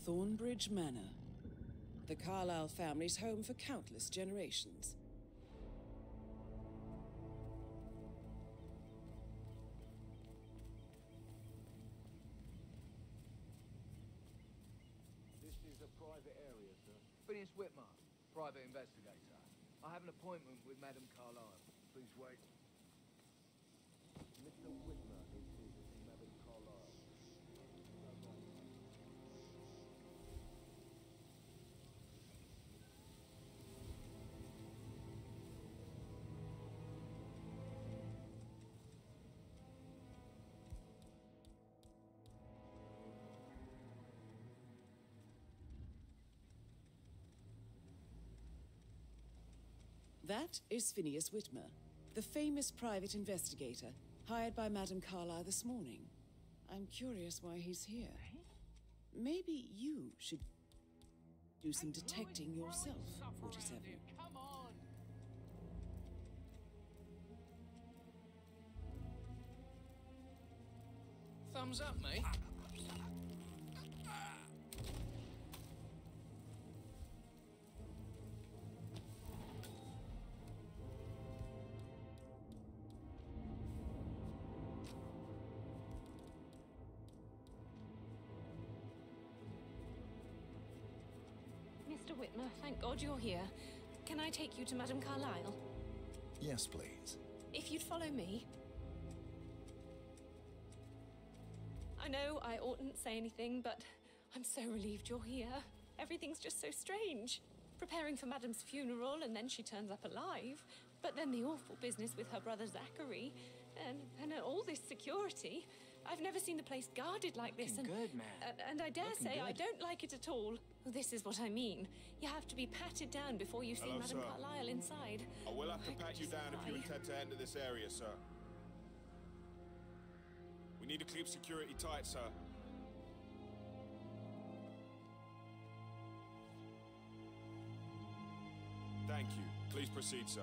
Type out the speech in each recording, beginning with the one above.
Thornbridge Manor. The Carlyle family's home for countless generations. This is a private area, sir. Phineas Whitmer, private investigator. I have an appointment with Madame Carlyle. Please wait. Mr. Whitmer is visiting Madame Carlyle. That is Phineas Whitmer, the famous private investigator hired by Madame Carlyle this morning. I'm curious why he's here. Maybe you should do some detecting yourself, 47. Come on! Thumbs up, mate. Mr. Whitmer, thank God you're here. Can I take you to Madame Carlyle? Yes, please. If you'd follow me. I know I oughtn't say anything, but I'm so relieved you're here. Everything's just so strange. Preparing for Madame's funeral, and then she turns up alive. But then the awful business with her brother Zachary, and all this security. I've never seen the place guarded like this. Looking good, man. And I dare say I don't like it at all. This is what I mean. You have to be patted down before you see Hello, Madame sir. Carlyle inside. I will have to pat you down if you intend to enter this area, sir. We need to keep security tight, sir. Thank you. Please proceed, sir.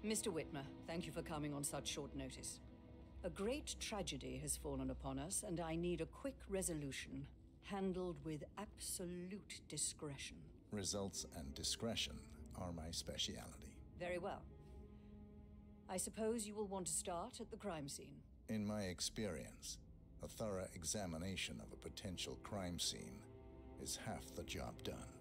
Mr. Whitmer, thank you for coming on such short notice. A great tragedy has fallen upon us, and I need a quick resolution, handled with absolute discretion. Results and discretion are my speciality. Very well. I suppose you will want to start at the crime scene. In my experience, a thorough examination of a potential crime scene is half the job done.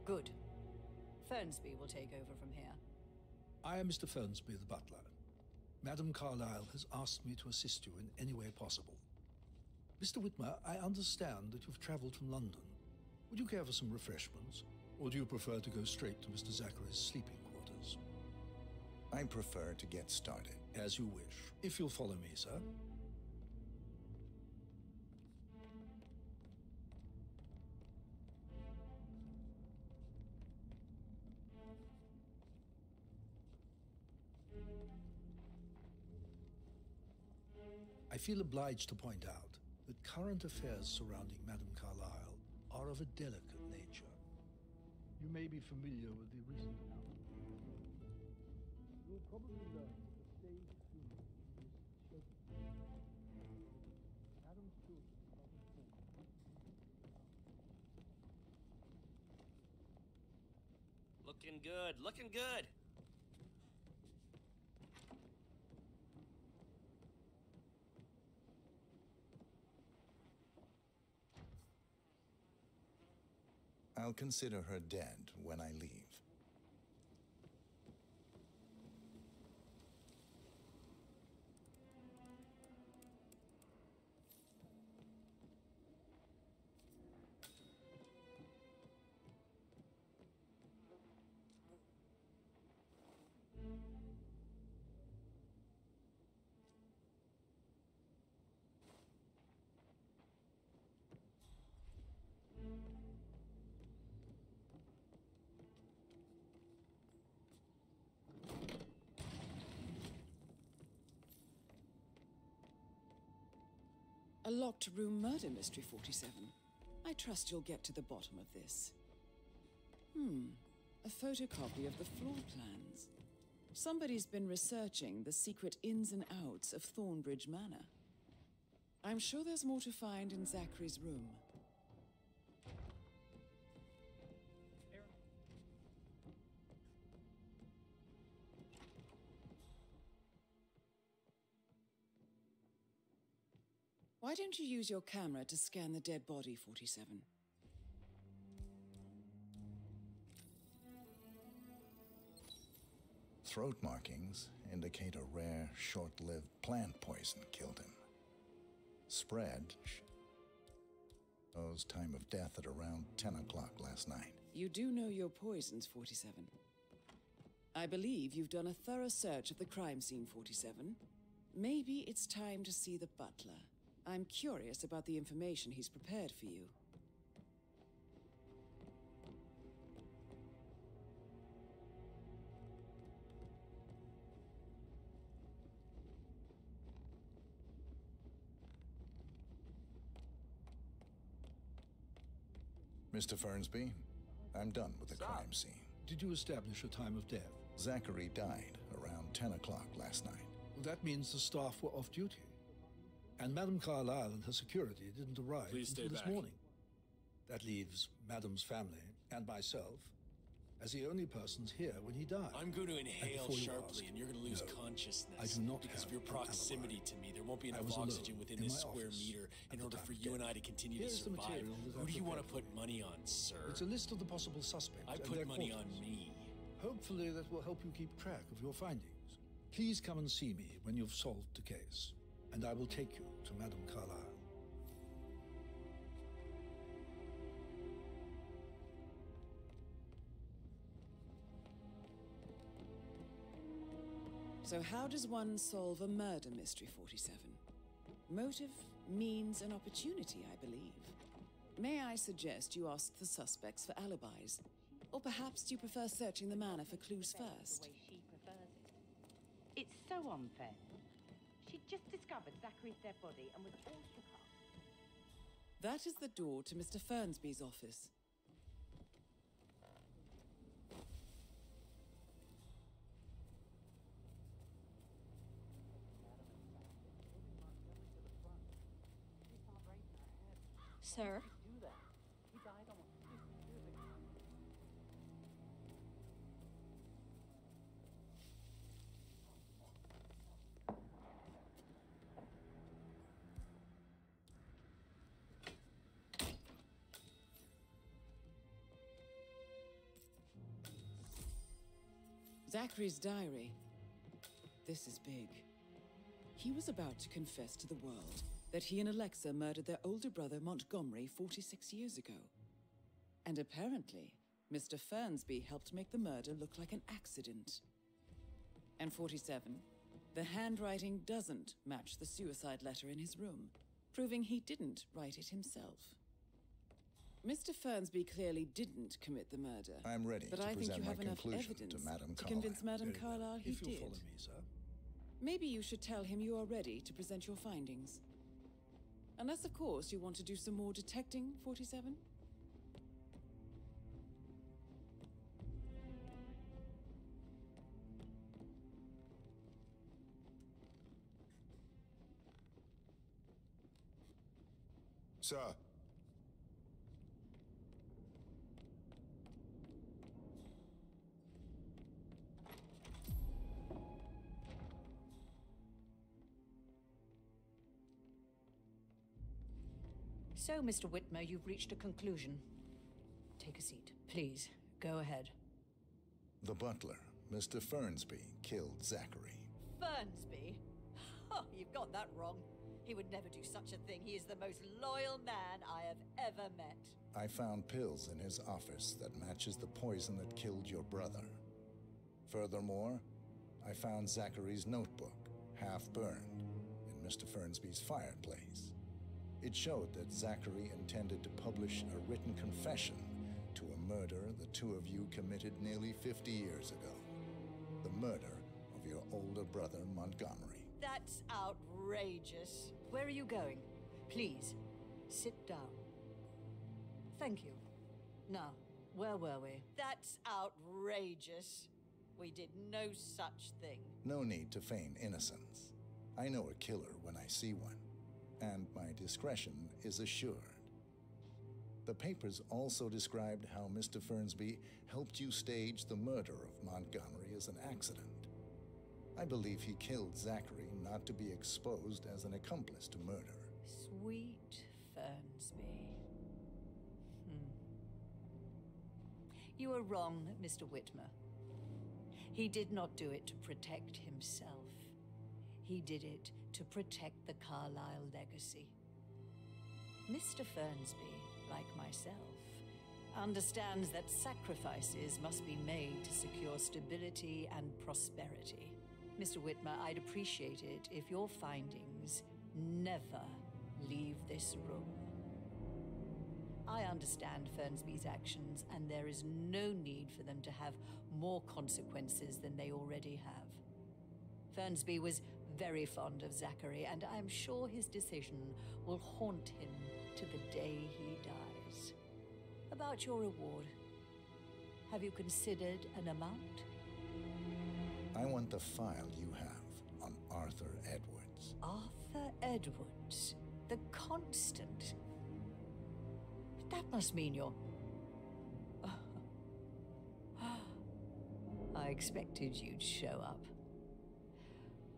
Good. Fernsby will take over from here. I am Mr. Fernsby, the butler. Madame Carlyle has asked me to assist you in any way possible. Mr. Whitmer, I understand that you've traveled from London. Would you care for some refreshments, or do you prefer to go straight to Mr. Zachary's sleeping quarters? I prefer to get started. As you wish. If you'll follow me, sir. I feel obliged to point out that current affairs surrounding Madame Carlyle are of a delicate nature. You may be familiar with the recent announcement. You will probably learn that the stage funeral is scheduled. Madame's children are informed. Looking good, looking good. I'll consider her dead when I leave. A locked room murder mystery, 47. I trust you'll get to the bottom of this. A photocopy of the floor plans. Somebody's been researching the secret ins and outs of Thornbridge Manor. I'm sure there's more to find in Zachary's room. Why don't you use your camera to scan the dead body, 47? Throat markings indicate a rare, short-lived plant poison killed him. Spread shows time of death at around 10 o'clock last night. You do know your poisons, 47. I believe you've done a thorough search of the crime scene, 47. Maybe it's time to see the butler. I'm curious about the information he's prepared for you. Mr. Fernsby, I'm done with the crime scene. Did you establish a time of death? Zachary died around 10 o'clock last night. Well, that means the staff were off duty. And Madame Carlyle and her security didn't arrive until this morning. That leaves Madame's family and myself as the only persons here when he died. I'm going to inhale sharply, ask, and you're going to lose no, consciousness. I do not because of have your an proximity alibi. to me. There won't be I enough was oxygen alone within in this my square office meter in at the order time for of you and death. I to continue Here's to the survive. material that Who I do you want to prepared put money on, sir? It's a list of the possible suspects. I and put their money on quarters. me. Hopefully that will help you keep track of your findings. Please come and see me when you've solved the case, and I will take you to Madame Carlyle. So how does one solve a murder mystery, 47? Motive, means, and opportunity, I believe. May I suggest you ask the suspects for alibis? Or perhaps you prefer searching the manor for clues first? The way she prefers it. It's so unfair. She'd just discovered Zachary's dead body and was all shook up. That is the door to Mr. Fernsby's office. Sir? Zachary's diary. This is big. He was about to confess to the world that he and Alexa murdered their older brother Montgomery 46 years ago. And apparently, Mr. Fernsby helped make the murder look like an accident. And 47, the handwriting doesn't match the suicide letter in his room, proving he didn't write it himself. Mr. Fernsby clearly didn't commit the murder. I'm ready but to I think present you my have enough conclusion evidence to Madame to convince Carlyle. Madame Very well. Carlyle he If you'll did. follow me, sir. Maybe you should tell him you are ready to present your findings. Unless, of course, you want to do some more detecting, 47? Sir. So, Mr. Whitmer, you've reached a conclusion. Take a seat. Please, go ahead. The butler, Mr. Fernsby, killed Zachary. Fernsby? Oh, you've got that wrong. He would never do such a thing. He is the most loyal man I have ever met. I found pills in his office that matches the poison that killed your brother. Furthermore, I found Zachary's notebook, half burned, in Mr. Fernsby's fireplace. It showed that Zachary intended to publish a written confession to a murder the two of you committed nearly 50 years ago. The murder of your older brother, Montgomery. That's outrageous. Where are you going? Please, sit down. Thank you. Now, where were we? That's outrageous. We did no such thing. No need to feign innocence. I know a killer when I see one, and my discretion is assured. The papers also described how Mr. Fernsby helped you stage the murder of Montgomery as an accident. I believe he killed Zachary not to be exposed as an accomplice to murder. Sweet Fernsby. You are wrong, Mr. Whitmer. He did not do it to protect himself. He did it to protect the Carlyle legacy. Mr. Fernsby, like myself, understands that sacrifices must be made to secure stability and prosperity. Mr. Whitmer, I'd appreciate it if your findings never leave this room. I understand Fernsby's actions, and there is no need for them to have more consequences than they already have. Fernsby was very fond of Zachary, and I'm sure his decision will haunt him to the day he dies. About your reward, have you considered an amount? I want the file you have on Arthur Edwards. Arthur Edwards, the Constant. That must mean you're... I expected you'd show up.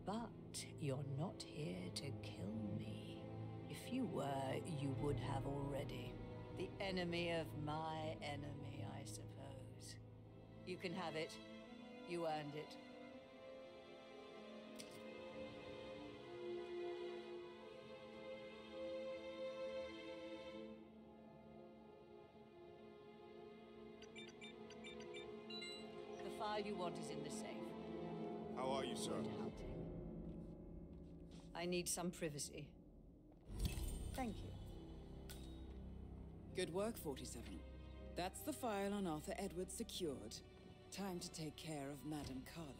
But you're not here to kill me. If you were, you would have already. The enemy of my enemy, I suppose. You can have it. You earned it. The file you want is in the safe. How are you, sir? Hunting. I need some privacy. Thank you. Good work, 47. That's the file on Arthur Edwards secured. Time to take care of Madame Carlyle.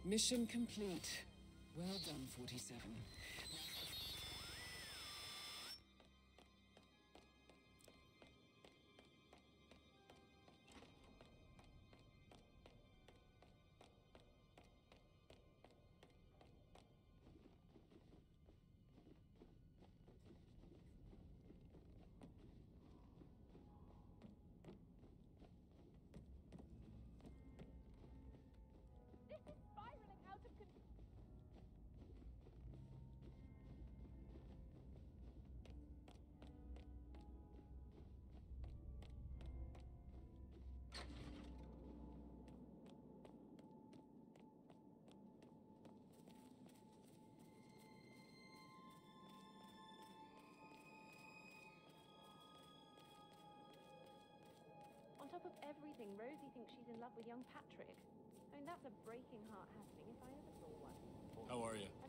Mission complete. Well done, 47. On top of everything, Rosie thinks she's in love with young Patrick. I mean, that's a breaking heart happening if I ever saw one. How are you? I